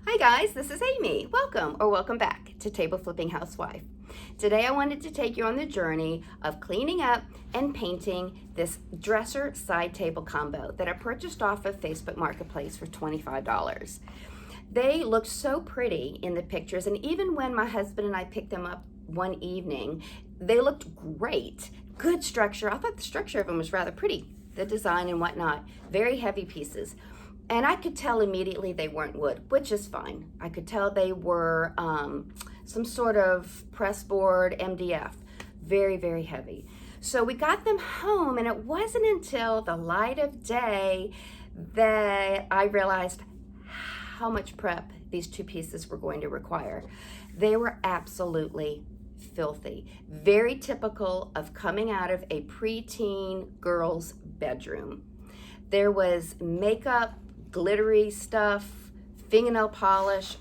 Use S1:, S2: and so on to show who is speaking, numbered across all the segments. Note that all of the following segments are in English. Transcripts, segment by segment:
S1: Hi guys, this is Amy. Welcome back to Table Flipping Housewife. Today I wanted to take you on the journey of cleaning up and painting this dresser side table combo that I purchased off of Facebook Marketplace for $25. They looked so pretty in the pictures, and even when my husband and I picked them up one evening, they looked great. Good structure. I thought the structure of them was rather pretty, the design and whatnot. Very heavy pieces. And I could tell immediately they weren't wood, which is fine. I could tell they were some sort of press board MDF, very, very heavy. So we got them home, and it wasn't until the light of day that I realized how much prep these two pieces were going to require. They were absolutely filthy. Very typical of coming out of a preteen girl's bedroom. There was makeup, glittery stuff, fingernail polish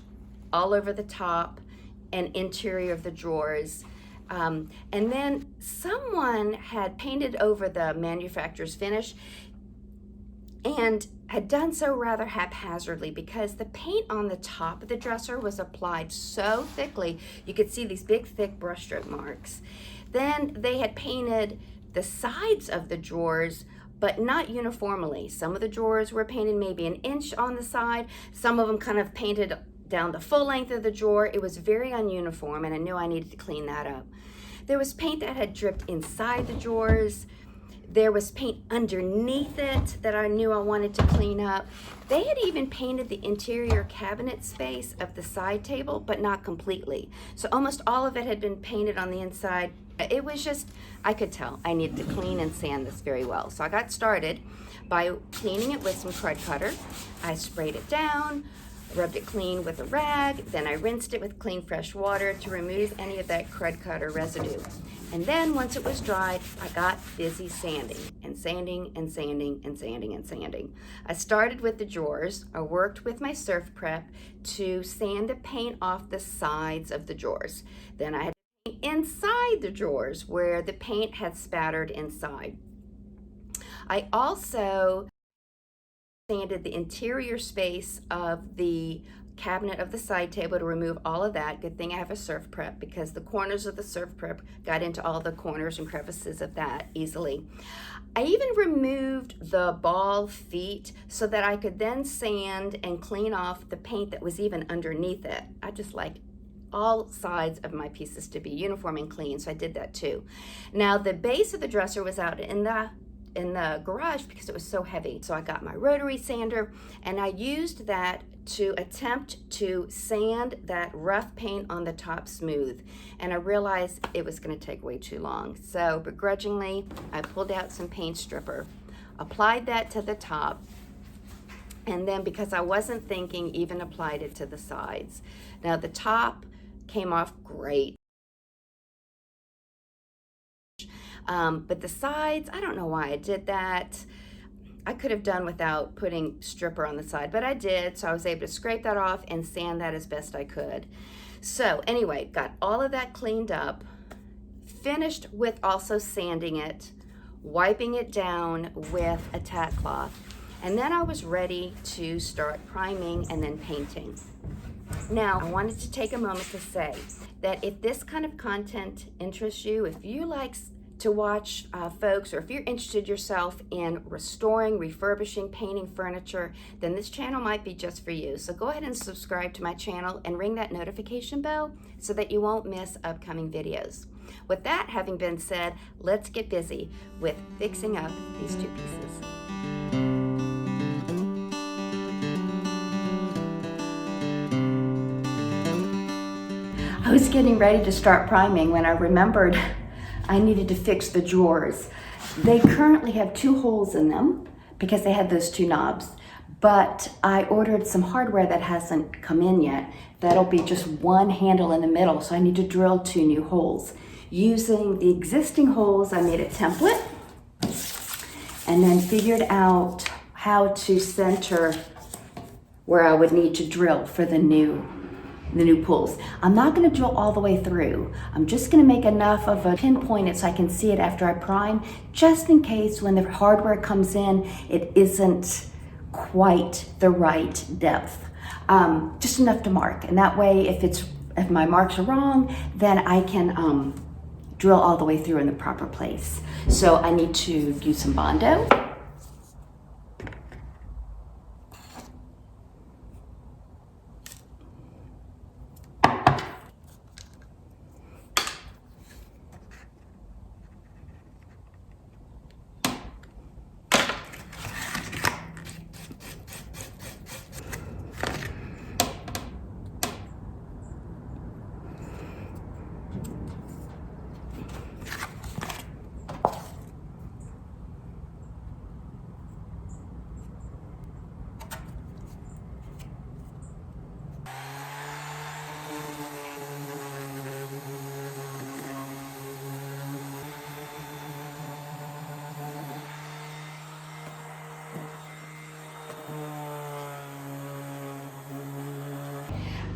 S1: all over the top and interior of the drawers. And then someone had painted over the manufacturer's finish and had done so rather haphazardly because the paint on the top of the dresser was applied so thickly you could see these big thick brushstroke marks. Then they had painted the sides of the drawers but not uniformly. Some of the drawers were painted maybe an inch on the side. Some of them kind of painted down the full length of the drawer. It was very ununiform, and I knew I needed to clean that up. There was paint that had dripped inside the drawers. There was paint underneath it that I knew I wanted to clean up. They had even painted the interior cabinet space of the side table, but not completely. So almost all of it had been painted on the inside. It was just, I could tell I needed to clean and sand this very well. So I got started by cleaning it with some Krud cutter. I sprayed it down, rubbed it clean with a rag, then I rinsed it with clean fresh water to remove any of that Krud cutter residue. And then once it was dried, I got busy sanding and sanding and sanding and sanding and sanding. I started with the drawers. I worked with my Surfprep to sand the paint off the sides of the drawers. Then I had inside the drawers where the paint had spattered inside. I also sanded the interior space of the cabinet of the side table to remove all of that. Good thing I have a Surfprep because the corners of the Surfprep got into all the corners and crevices of that easily. I even removed the ball feet so that I could then sand and clean off the paint that was even underneath it. I just like all sides of my pieces to be uniform and clean, so I did that too. Now the base of the dresser was out in the garage because it was so heavy. So I got my rotary sander and I used that to attempt to sand that rough paint on the top smooth. And I realized it was going to take way too long. So begrudgingly, I pulled out some paint stripper, applied that to the top, and then because I wasn't thinking, even applied it to the sides. Now the top came off great. But the sides, I don't know why I did that. I could have done without putting stripper on the side, but I did, so I was able to scrape that off and sand that as best I could. So anyway, got all of that cleaned up, finished with also sanding it, wiping it down with a tack cloth, and then I was ready to start priming and then painting. Now, I wanted to take a moment to say that if this kind of content interests you, if you like to watch folks, or if you're interested yourself in restoring, refurbishing, painting furniture, then this channel might be just for you. So go ahead and subscribe to my channel and ring that notification bell so that you won't miss upcoming videos. With that having been said, let's get busy with fixing up these two pieces. I was getting ready to start priming when I remembered I needed to fix the drawers. They currently have 2 holes in them because they had those 2 knobs, but I ordered some hardware that hasn't come in yet. That'll be just 1 handle in the middle, so I need to drill 2 new holes. Using the existing holes, I made a template and then figured out how to center where I would need to drill for the new pulls. I'm not going to drill all the way through. I'm just going to make enough of a pinpoint it so I can see it after I prime, just in case when the hardware comes in, it isn't quite the right depth. just enough to mark. And that way, if my marks are wrong, then I can drill all the way through in the proper place. So I need to use some Bondo.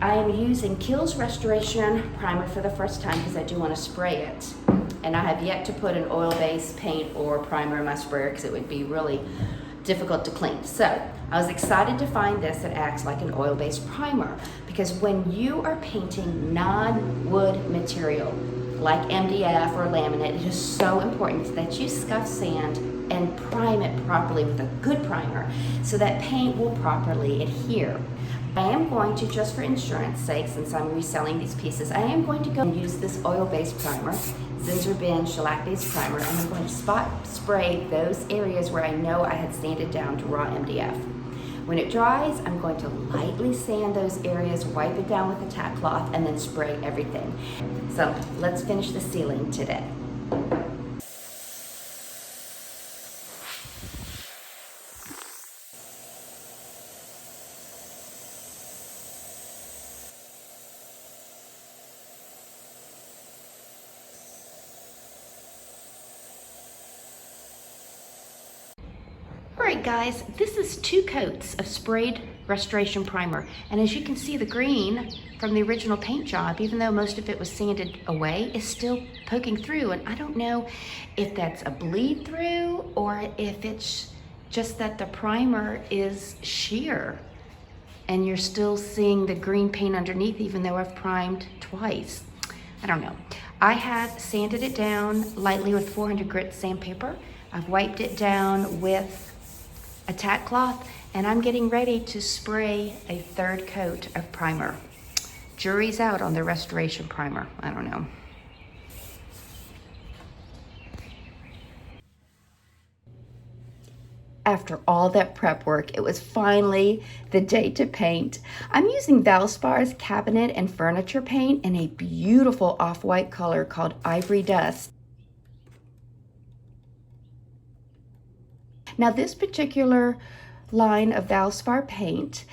S1: I am using Kilz Restoration Primer for the first time because I do want to spray it. And I have yet to put an oil-based paint or primer in my sprayer because it would be really difficult to clean. So I was excited to find this that acts like an oil-based primer, because when you are painting non-wood material like MDF or laminate, it is so important that you scuff sand and prime it properly with a good primer so that paint will properly adhere. I am going to, just for insurance sake, since I'm reselling these pieces, I am going to go and use this oil-based primer, Zinsser bin shellac-based primer, and I'm going to spot spray those areas where I know I had sanded down to raw MDF. When it dries, I'm going to lightly sand those areas, wipe it down with a tack cloth, and then spray everything. So let's finish the ceiling today. Alright guys, this is 2 coats of sprayed restoration primer, and as you can see, the green from the original paint job, even though most of it was sanded away, is still poking through, and I don't know if that's a bleed through or if it's just that the primer is sheer and you're still seeing the green paint underneath even though I've primed twice. I don't know. I have sanded it down lightly with 400 grit sandpaper. I've wiped it down with a tack cloth, and I'm getting ready to spray a 3rd coat of primer. Jury's out on the restoration primer. I don't know. After all that prep work, it was finally the day to paint. I'm using Valspar's Cabinet and Furniture paint in a beautiful off-white color called Ivory Dust. Now this particular line of Valspar paint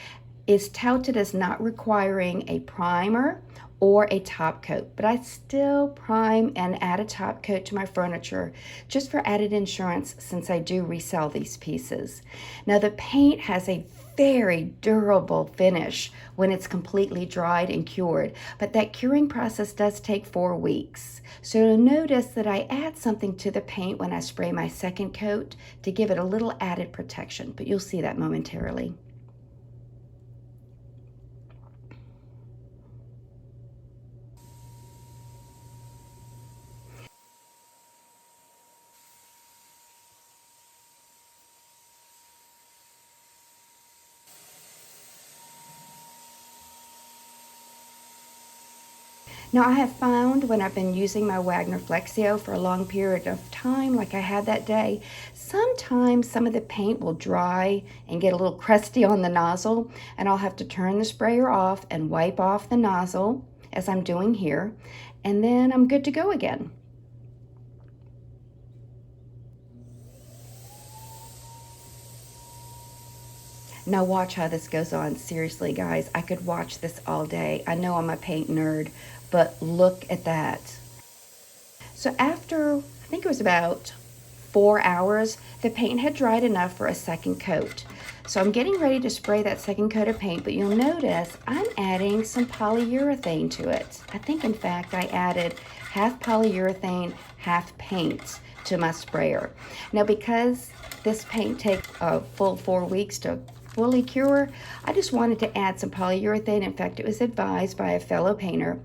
S1: is touted as not requiring a primer or a top coat, but I still prime and add a top coat to my furniture just for added insurance, since I do resell these pieces. Now the paint has a very durable finish when it's completely dried and cured, but that curing process does take 4 weeks. So you'll notice that I add something to the paint when I spray my 2nd coat to give it a little added protection, but you'll see that momentarily. Now I have found when I've been using my Wagner Flexio for a long period of time, like I had that day, sometimes some of the paint will dry and get a little crusty on the nozzle, and I'll have to turn the sprayer off and wipe off the nozzle, as I'm doing here, and then I'm good to go again. Now watch how this goes on. Seriously, guys, I could watch this all day. I know I'm a paint nerd, but look at that. So after, I think it was about 4 hours, the paint had dried enough for a 2nd coat. So I'm getting ready to spray that 2nd coat of paint, but you'll notice I'm adding some polyurethane to it. I think, in fact, I added half polyurethane, half paint to my sprayer. Now, because this paint takes a full 4 weeks to fully cure, I just wanted to add some polyurethane. In fact, it was advised by a fellow painter,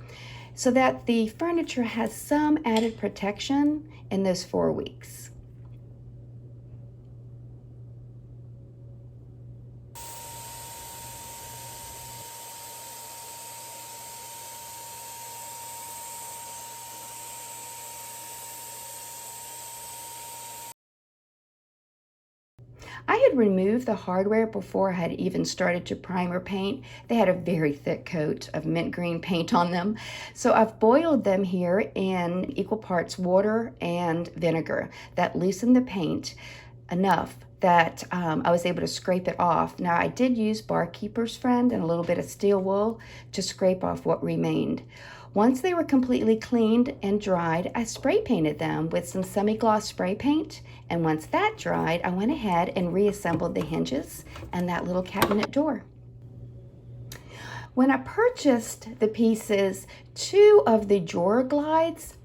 S1: so that the furniture has some added protection in those 4 weeks. I had removed the hardware before I had even started to primer paint. They had a very thick coat of mint green paint on them. So I've boiled them here in equal parts water and vinegar. That loosened the paint enough that I was able to scrape it off. Now I did use Barkeeper's Friend and a little bit of steel wool to scrape off what remained. Once they were completely cleaned and dried, I spray painted them with some semi-gloss spray paint. And once that dried, I went ahead and reassembled the hinges and that little cabinet door. When I purchased the pieces, 2 of the drawer glides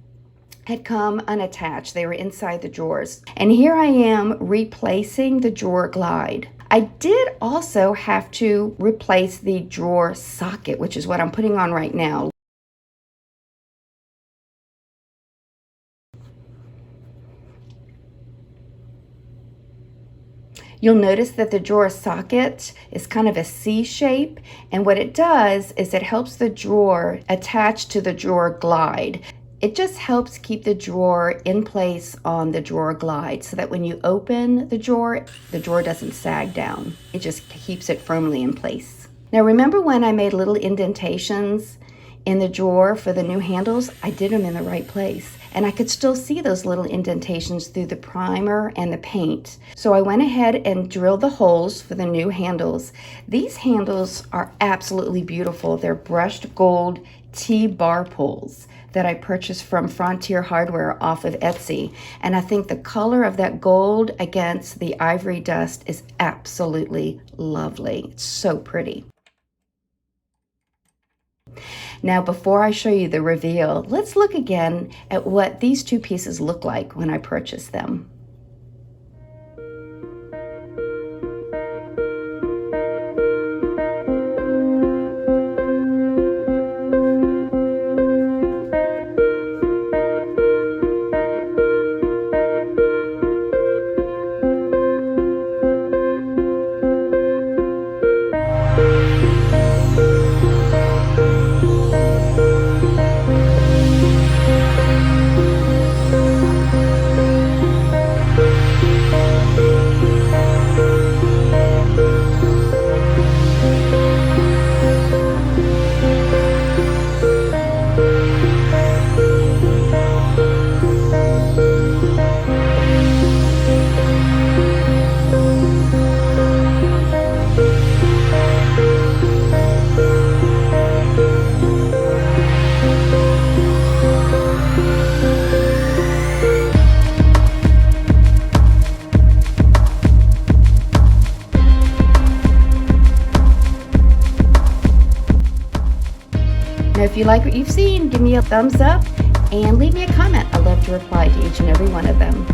S1: had come unattached. They were inside the drawers. And here I am replacing the drawer glide. I did also have to replace the drawer socket, which is what I'm putting on right now. You'll notice that the drawer socket is kind of a C shape, and what it does is it helps the drawer attach to the drawer glide. It just helps keep the drawer in place on the drawer glide so that when you open the drawer doesn't sag down. It just keeps it firmly in place. Now remember when I made little indentations in the drawer for the new handles? I did them in the right place. And I could still see those little indentations through the primer and the paint. So I went ahead and drilled the holes for the new handles. These handles are absolutely beautiful. They're brushed gold T-bar pulls that I purchased from Frontier Hardware off of Etsy. And I think the color of that gold against the ivory dust is absolutely lovely. It's so pretty. Now, before I show you the reveal, let's look again at what these 2 pieces look like when I purchased them. Now, if you like what you've seen, give me a thumbs up and leave me a comment. I love to reply to each and every one of them.